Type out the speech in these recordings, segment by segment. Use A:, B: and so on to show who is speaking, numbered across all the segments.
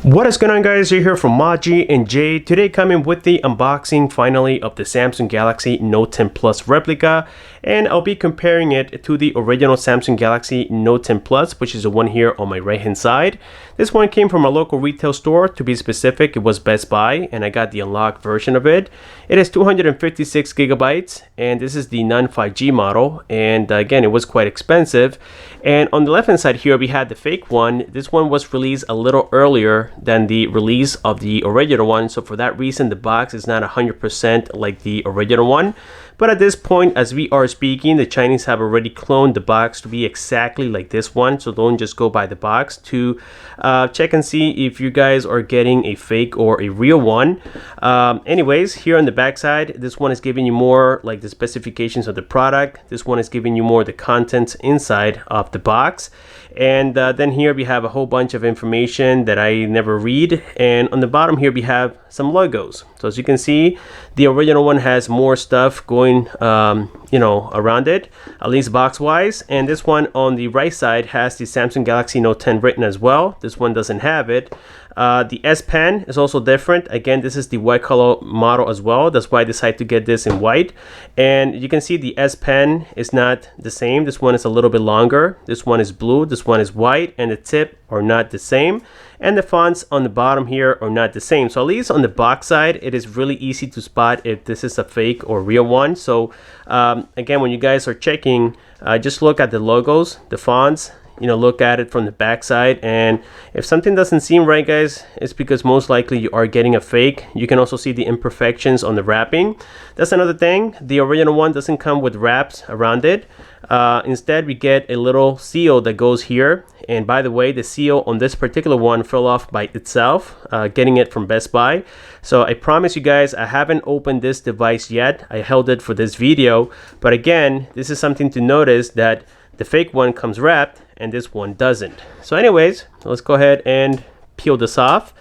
A: What is going on, guys? You're here from Maji and Jay. Today coming with the unboxing finally of the Samsung Galaxy Note 10 Plus replica, and I'll be comparing it to the original Samsung Galaxy Note 10 Plus, which is the one here on my right hand side. This one came from a local retail store. To be specific, it was Best Buy, and I got the unlocked version of it. It is 256 gigabytes, and this is the non-5G model, and again, it was quite expensive. And on the left hand side here, we had the fake one. This one was released a little earlier than the release of the original one, so for that reason the box is not 100% like the original one. But at this point, as we are speaking, the Chinese have already cloned the box to be exactly like this one, so don't just go by the box to check and see if you guys are getting a fake or a real one. Anyways, here on the back side, this one is giving you more like the specifications of the product. This one is giving you more the contents inside of the box. And then here we have a whole bunch of information that I never read, and on the bottom here we have some logos. So as you can see, the original one has more stuff going around it, at least box wise, and this one on the right side has the Samsung Galaxy Note 10 written as well. This one doesn't have it. The S Pen is also different. Again, this is the white color model as well. That's why I decided to get this in white. And you can see the S Pen is not the same. This one is a little bit longer. This one is blue. This one is white. And the tip are not the same. And the fonts on the bottom here are not the same. So at least on the box side, it is really easy to spot if this is a fake or real one. So again, when you guys are checking, just look at the logos, the fonts. Look at it from the back side, and if something doesn't seem right, guys, it's because most likely you are getting a fake. You can also see the imperfections on the wrapping. That's another thing. The original one doesn't come with wraps around it. Instead, we get a little seal that goes here. And by the way, the seal on this particular one fell off by itself, getting it from Best Buy. So I promise you guys, I haven't opened this device yet. I held it for this video. But again, this is something to notice, that the fake one comes wrapped and this one doesn't. So anyways, let's go ahead and peel this off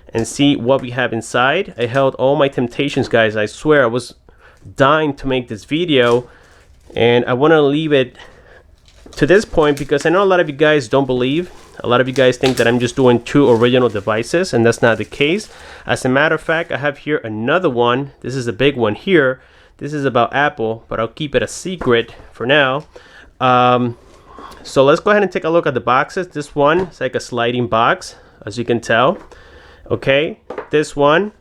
A: and see what we have inside. I held all my temptations, guys. I swear I was dying to make this video, and I want to leave it to this point because I know a lot of you guys don't believe. A lot of you guys think that I'm just doing two original devices, and that's not the case. As a matter of fact, I have here another one. This is a big one here. This is about Apple, but I'll keep it a secret for now. So let's go ahead and take a look at the boxes. This one is like a sliding box, as you can tell. Okay, this one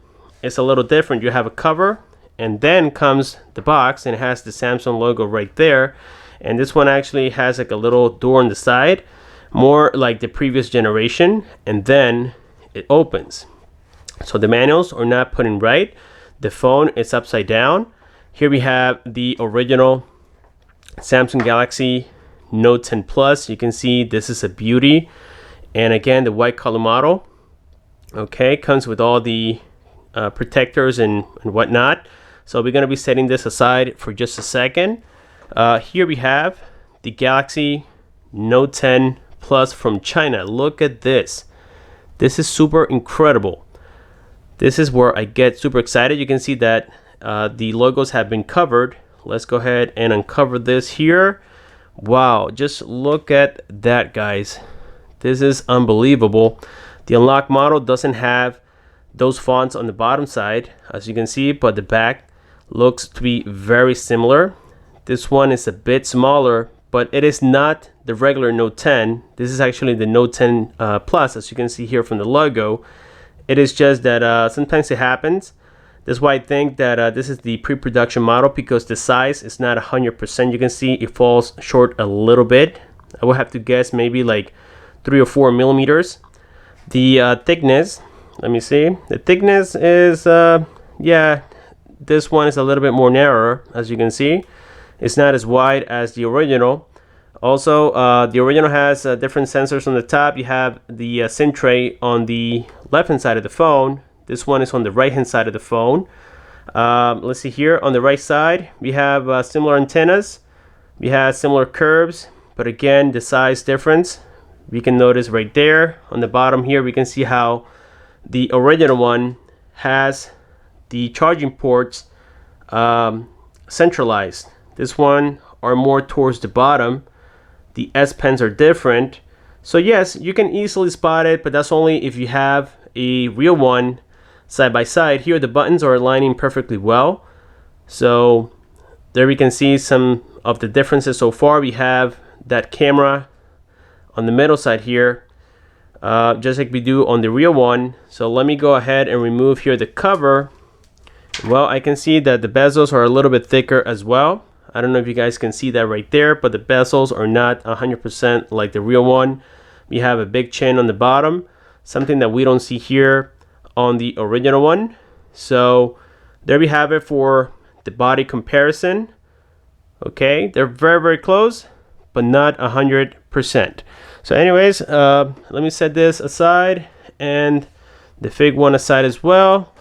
A: is a little different. You have a cover, and then comes the box, and it has the Samsung logo right there. And this one actually has like a little door on the side, more like the previous generation, and then it opens. So the manuals are not put in right. The phone is upside down. Here we have the original Samsung Galaxy Note 10 Plus. You can see this is a beauty, and again, the white color model. Okay, comes with all the protectors and whatnot. So we're going to be setting this aside for just a second. Here we have the Galaxy Note 10 Plus from China. Look at this. This is super incredible. This is where I get super excited. You can see that the logos have been covered. Let's go ahead and uncover this here. Wow, just look at that, guys. This is unbelievable. The unlocked model doesn't have those fonts on the bottom side, as you can see, but the back looks to be very similar. This one is a bit smaller, but it is not the regular Note 10. This is actually the Note 10 Plus, as you can see here from the logo. It is just that sometimes it happens. That's why I think that this is the pre-production model, because the size is not 100%. You can see it falls short a little bit. I would have to guess maybe like 3 or 4 millimeters. The thickness, let me see. The thickness is, yeah, this one is a little bit more narrower, as you can see. It's not as wide as the original. Also, the original has different sensors on the top. You have the SIM tray on the left-hand side of the phone. This one is on the right hand side of the phone. Let's see here on the right side, we have similar antennas. We have similar curves, but again, the size difference we can notice right there. On the bottom here, we can see how the original one has the charging ports centralized. This one are more towards the bottom. The S Pens are different. So yes, you can easily spot it, but that's only if you have a real one side by side. Here the buttons are aligning perfectly well. So there we can see some of the differences so far. We have that camera on the middle side here, just like we do on the real one. So let me go ahead and remove here the cover. Well, I can see that the bezels are a little bit thicker as well. I don't know if you guys can see that right there, but the bezels are not 100% like the real one. We have a big chin on the bottom, something that we don't see here on the original one. So there we have it for the body comparison. Okay, they're very close, but not 100%. So anyways, let me set this aside and the fake one aside as well.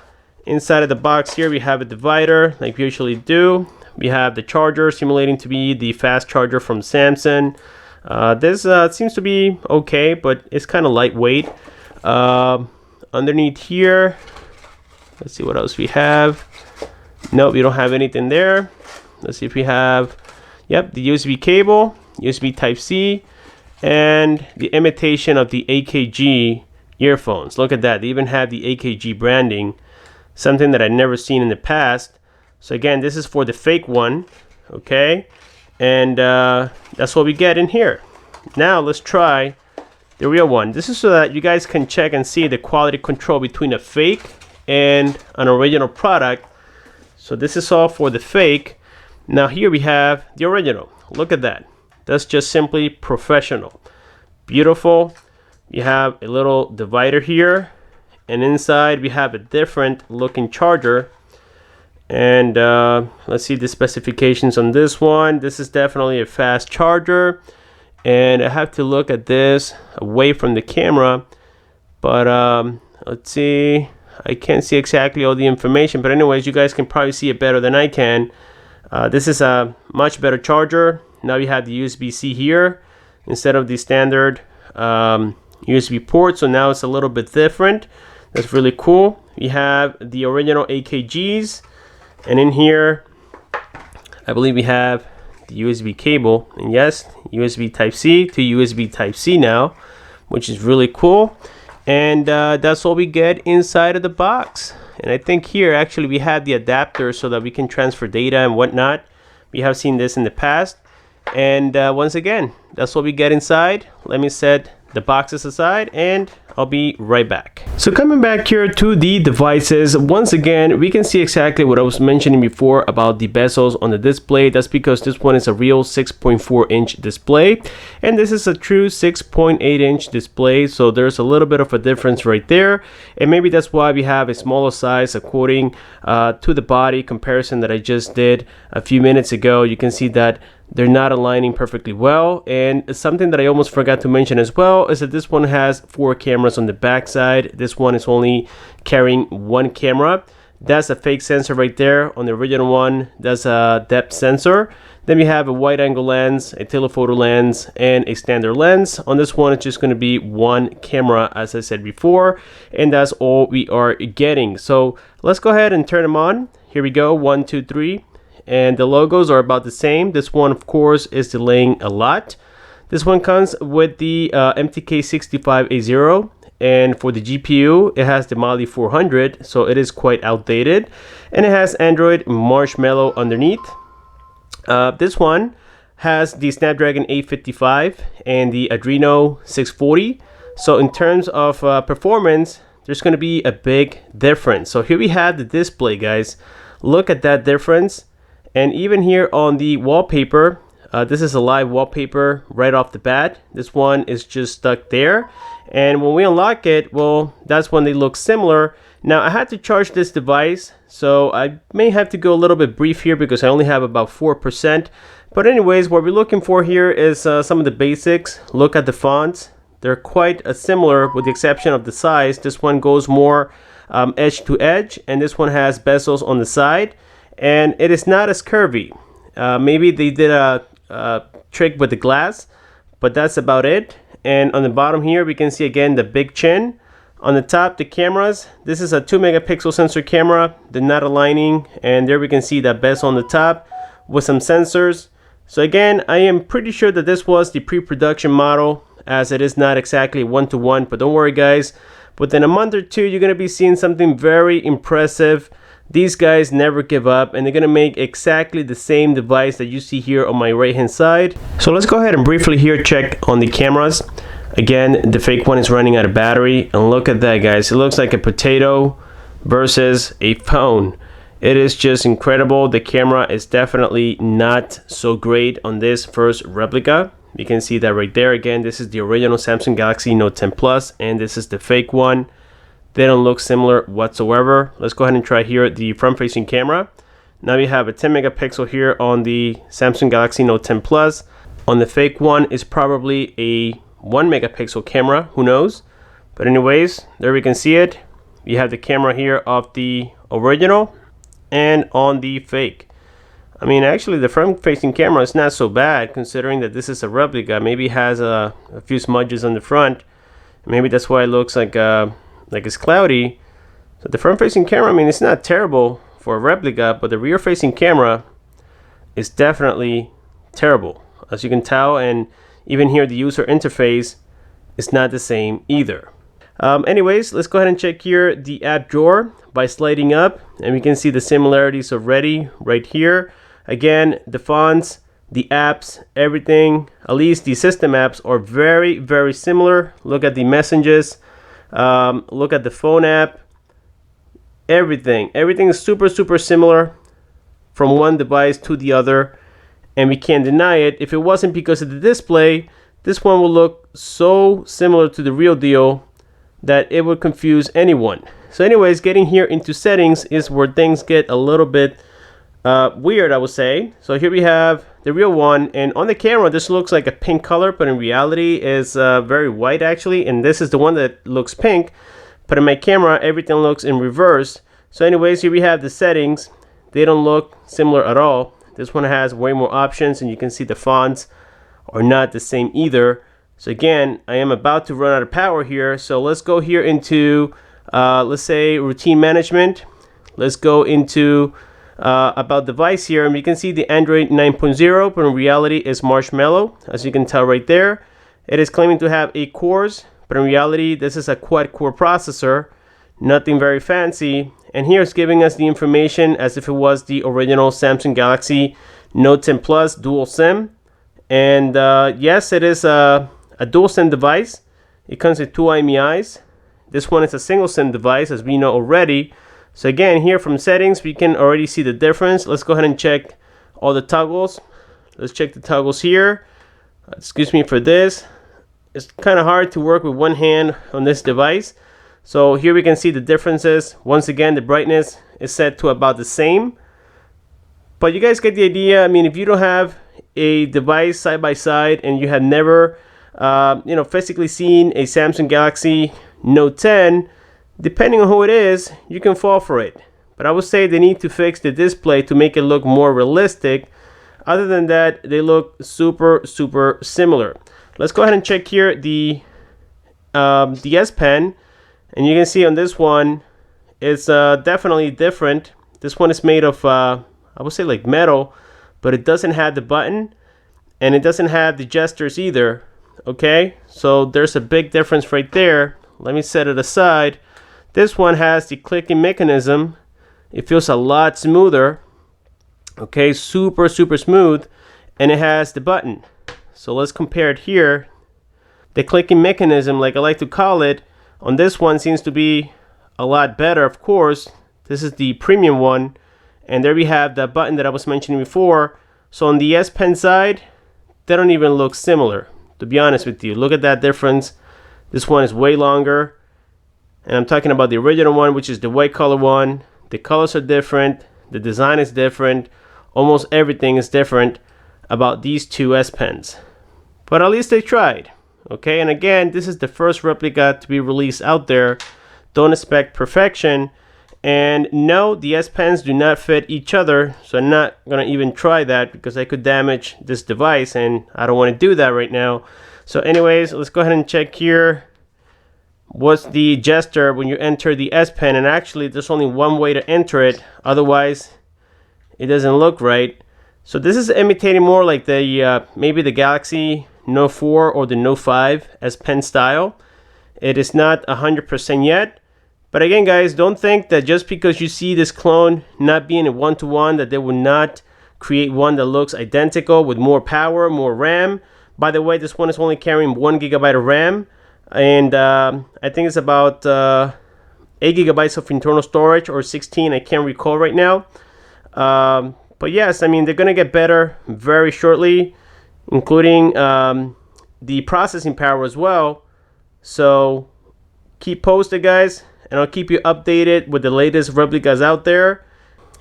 A: Inside of the box here we have a divider like we usually do. We have the charger simulating to be the fast charger from Samsung. This seems to be okay, but it's kind of lightweight. Underneath here, let's see what else we have. Nope, we don't have anything there. Let's see if we have, yep, the USB cable, USB Type-C, and the imitation of the AKG earphones. Look at that, they even have the AKG branding, something that I'd never seen in the past. So again, this is for the fake one, okay? And that's what we get in here. Now let's try the real one. This is so that you guys can check and see the quality control between a fake and an original product. So this is all for the fake. Now here we have the original. Look at that. That's just simply professional. Beautiful. You have a little divider here, and inside we have a different looking charger. And let's see the specifications on this one. This is definitely a fast charger, and I have to look at this away from the camera, but let's see, I can't see exactly all the information, but anyways, you guys can probably see it better than I can. This is a much better charger. Now we have the USB-C here instead of the standard USB port, so now it's a little bit different. That's really cool. We have the original AKGs, and in here I believe we have the USB cable, and yes, USB Type-C to USB Type-C now, which is really cool. And that's what we get inside of the box. And I think here actually we have the adapter so that we can transfer data and whatnot. We have seen this in the past. And once again, that's what we get inside. Let me set the boxes aside and I'll be right back. So coming back here to the devices, once again, we can see exactly what I was mentioning before about the bezels on the display. That's because this one is a real 6.4 inch display and this is a true 6.8 inch display. So there's a little bit of a difference right there. And maybe that's why we have a smaller size according to the body comparison that I just did a few minutes ago. You can see that they're not aligning perfectly well. And something that I almost forgot to mention as well is that this one has 4 cameras on the back side. This one is only carrying 1 camera. That's a fake sensor right there. On the original one, that's a depth sensor. Then we have a wide angle lens, a telephoto lens, and a standard lens. On this one, it's just going to be 1 camera, as I said before, and that's all we are getting. So let's go ahead and turn them on. Here we go, 1, 2, 3. And the logos are about the same. This one, of course, is delaying a lot. This one comes with the MTK65A0, and for the GPU, it has the Mali 400, so it is quite outdated. And it has Android Marshmallow underneath. This one has the Snapdragon 855 and the Adreno 640. So in terms of performance, there's going to be a big difference. So here we have the display, guys. Look at that difference. And even here on the wallpaper, this is a live wallpaper right off the bat. This one is just stuck there. And when we unlock it, well, that's when they look similar. Now, I had to charge this device, so I may have to go a little bit brief here because I only have about 4%. But anyways, what we're looking for here is some of the basics. Look at the fonts. They're quite similar with the exception of the size. This one goes more edge to edge, and this one has bezels on the side. And it is not as curvy. Maybe they did a trick with the glass, but that's about it. And on the bottom here, we can see again the big chin. On the top, the cameras. This is a 2 megapixel sensor camera. They're not aligning. And there we can see that bezel on the top with some sensors. So again, I am pretty sure that this was the pre-production model, as it is not exactly 1-to-1. But don't worry, guys. Within a month or two, you're going to be seeing something very impressive. These guys never give up, and they're going to make exactly the same device that you see here on my right hand side. So let's go ahead and briefly here check on the cameras. Again, the fake one is running out of battery, and look at that, guys. It looks like a potato versus a phone. It is just incredible. The camera is definitely not so great on this first replica. You can see that right there. Again, this is the original Samsung Galaxy Note 10 Plus, and this is the fake one. They don't look similar whatsoever. Let's go ahead and try here the front-facing camera. Now we have a 10 megapixel here on the Samsung Galaxy Note 10 Plus. On the fake one is probably a 1 megapixel camera, who knows? But anyways, there we can see it. You have the camera here of the original and on the fake. I mean, actually the front-facing camera is not so bad considering that this is a replica. Maybe it has a few smudges on the front. Maybe that's why it looks like it's cloudy. So the front-facing camera, I mean, it's not terrible for a replica, but the rear-facing camera is definitely terrible, as you can tell. And even here, the user interface is not the same either. Anyways, let's go ahead and check here the app drawer by sliding up, and we can see the similarities already right here. Again, the fonts, the apps, everything, at least the system apps, are very, very similar. Look at the messages, look at the phone app, everything is super, super similar from one device to the other, and we can't deny it. If it wasn't because of the display, this one will look so similar to the real deal that it would confuse anyone. So anyways, getting here into settings is where things get a little bit weird, I would say. So here we have the real one, and on the camera this looks like a pink color, but in reality is very white actually, and this is the one that looks pink, but in my camera everything looks in reverse. So anyways, here we have the settings. They don't look similar at all. This one has way more options, and you can see the fonts are not the same either. So again, I am about to run out of power here, so let's go here into let's say routine management. Let's go into about device here, and we can see the Android 9.0, but in reality is Marshmallow, as you can tell right there. It is claiming to have 8 cores, but in reality this is a quad core processor, nothing very fancy. And here it's giving us the information as if it was the original Samsung Galaxy Note 10 Plus dual SIM. And yes, it is a dual SIM device. It comes with 2 IMEIs. This one is a single SIM device, as we know already. So again, here from settings, we can already see the difference. Let's go ahead and check all the toggles. Let's check the toggles here. Excuse me for this. It's kind of hard to work with one hand on this device. So here we can see the differences. Once again, the brightness is set to about the same. But you guys get the idea. I mean, if you don't have a device side by side and you have never physically seen a Samsung Galaxy Note 10, depending on who it is, you can fall for it. But I would say they need to fix the display to make it look more realistic. Other than that, they look super, super similar. Let's go ahead and check here the S Pen, and you can see on this one, it's definitely different. This one is made of I would say like metal, but it doesn't have the button, and it doesn't have the gestures either. Okay, so there's a big difference right there. Let me set it aside. This one has the clicking mechanism. It feels a lot smoother. Okay, super, super smooth. And it has the button. So let's compare it here. The clicking mechanism, like I like to call it, on this one seems to be a lot better, of course. This is the premium one. And there we have that button that I was mentioning before. So on the S Pen side, they don't even look similar, to be honest with you. Look at that difference. This one is way longer. And I'm talking about the original one, which is the white color one. The colors are different. The design is different. Almost everything is different about these two S Pens. But at least they tried. Okay, and again, this is the first replica to be released out there. Don't expect perfection. And no, the S Pens do not fit each other. So I'm not going to even try that because I could damage this device, and I don't want to do that right now. So anyways, let's go ahead and check here. What's the gesture when you enter the S Pen? And actually, there's only one way to enter it. Otherwise, it doesn't look right. So this is imitating more like the maybe the Galaxy Note 4 or the Note 5 S Pen style. It is not 100% yet. But again, guys, don't think that just because you see this clone not being a one-to-one that they will not create one that looks identical with more power, more RAM. By the way, this one is only carrying 1 GB of RAM, and I think it's about 8 GB of internal storage, or 16, I can't recall right now. But yes, I mean, they're gonna get better very shortly, including the processing power as well. So keep posted, guys, and I'll keep you updated with the latest replicas out there.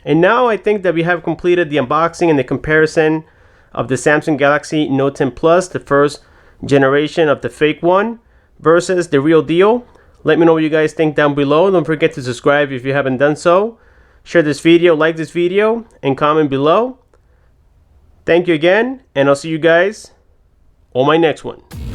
A: And now I think that we have completed the unboxing and the comparison of the Samsung Galaxy Note 10 Plus, the first generation of the fake one, versus the real deal. Let me know what you guys think down below. Don't forget to subscribe if you haven't done so. Share this video, like this video, and comment below. Thank you again, and I'll see you guys on my next one.